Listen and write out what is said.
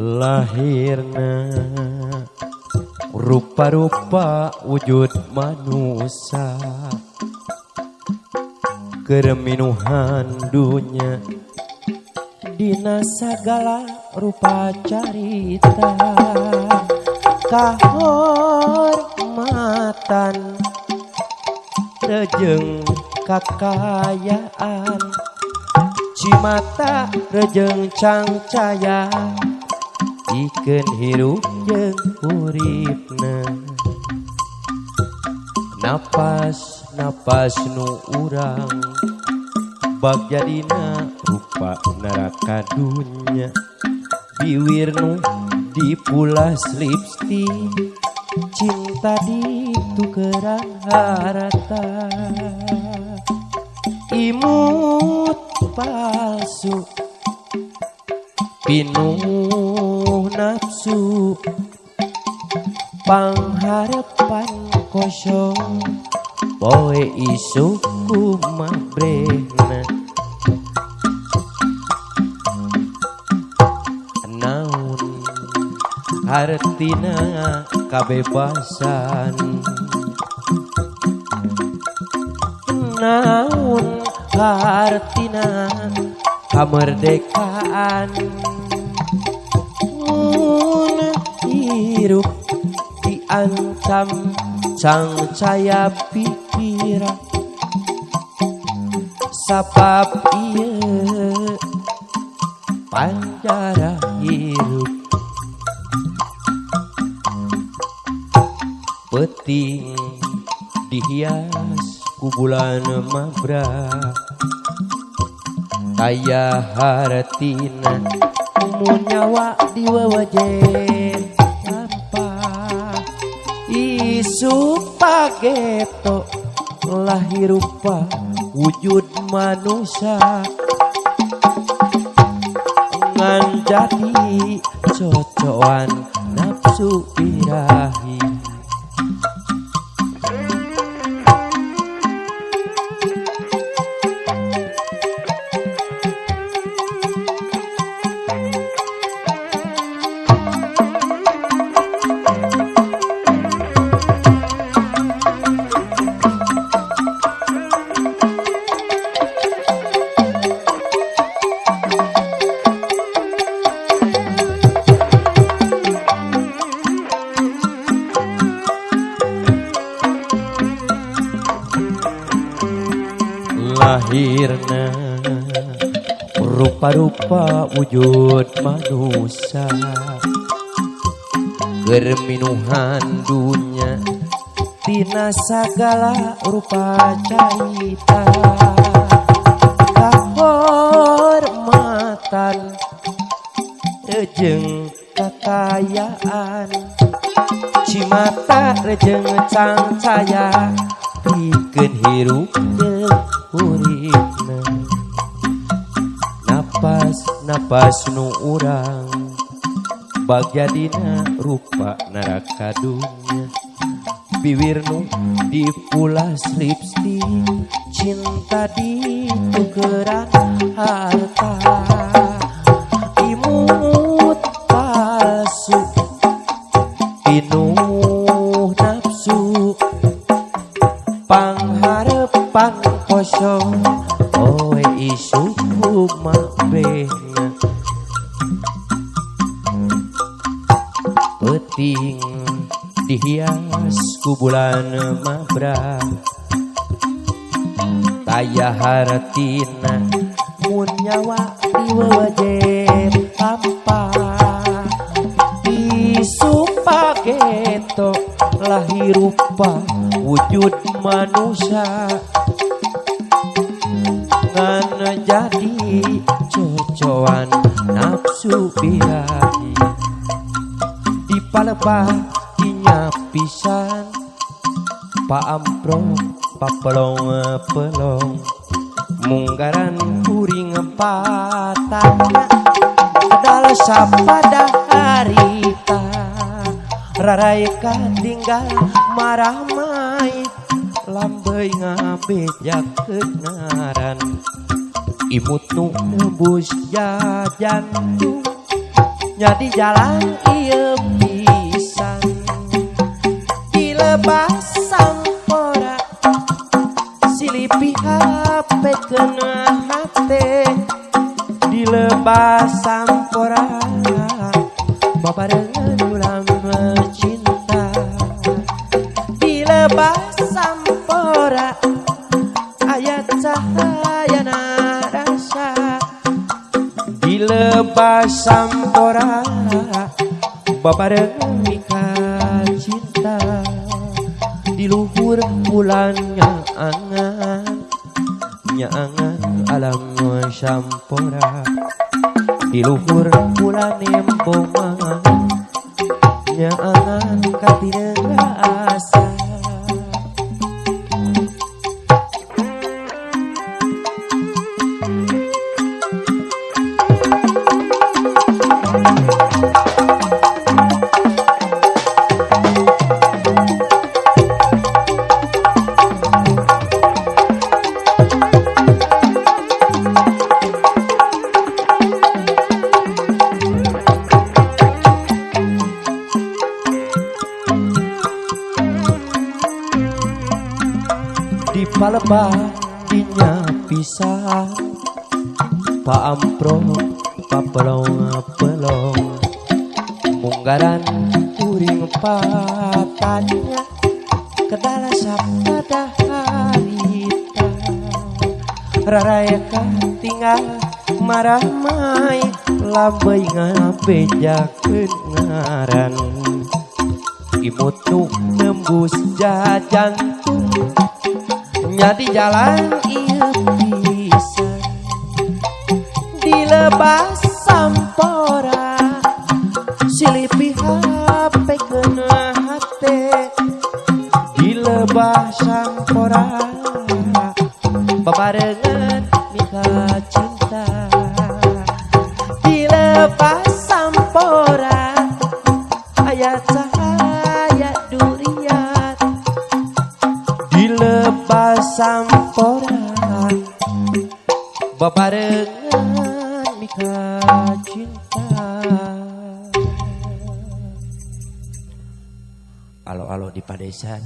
lahirna rupa-rupa wujud manusia kereminuhan dunya dina sagala rupa carita kahormatan rejeng kakayaan cimata rejeng cangcaya ikeun hirup jeung uripna napas nu urang bag jadina rupa neraka dunya biwir nu dipulas lipstik cinta ditukeran harta imut palsu pinuh nafsu pangharapan kosong poe isuk kumabrehna naon artina kabebasan naon artina kamerdekaan mun hirup diancam cangcaya pikiran sabab ieu panjara hirup peuting dihias ku bulan mabrak aya hartina mun nyawa diwewejen lampah isu pageto lahir rupa wujud manusia ngan jadi cocokan nafsu birahi lahirna rupa-rupa wujud manusia kereminuhan dunya dina sagala rupa carita kahormatan rejeng kakayaan cimata rejeng cangcaya pikeun hirup jeung uripna napas nu urang bag jadina rupa neraka dunya bibir nu dipulas lipstik cinta ditukeran harta imut palsu pinuh nafsu pangharapan kosong oe isu kumabrehna peuting dihias ku bulan mabrak taya hartina mun nyawa diwewejen lampah isu pageto lahir rupa wujud manusia ngan jadi cocokan nafsu birahi dipalebah dinyapisan paamprok papelong munggaran kuring patahna adalah sapada harita raraika tinggal marah main lambei ngabejak kenaran imut nu nebus jajan Jadi jalan ieu pisan dilebas sampora silih pihak kena hate dilebas sampora babarengan ulam cinta dilebas sampora ayat cahaya rasa dilebas sampora babarengan nikah cinta di luhur bulannya angan alam sampora di luhur bulan embongan nyangan katina asa. Di palebah dinya pisah paampro papelong munggaran uring patanya kedala sapada harita raraya tinggal marah mai labai ngabejakeun ngaran imut nu nembus jajantung jadi jalan ieu pisan dilebas sampora silih pihak kena hate dilebas sampora babarengan nikah cinta dilebas sampora ayat cahaya durian dilebas sampora babarengan nikah cinta. Alo-alo di padesan.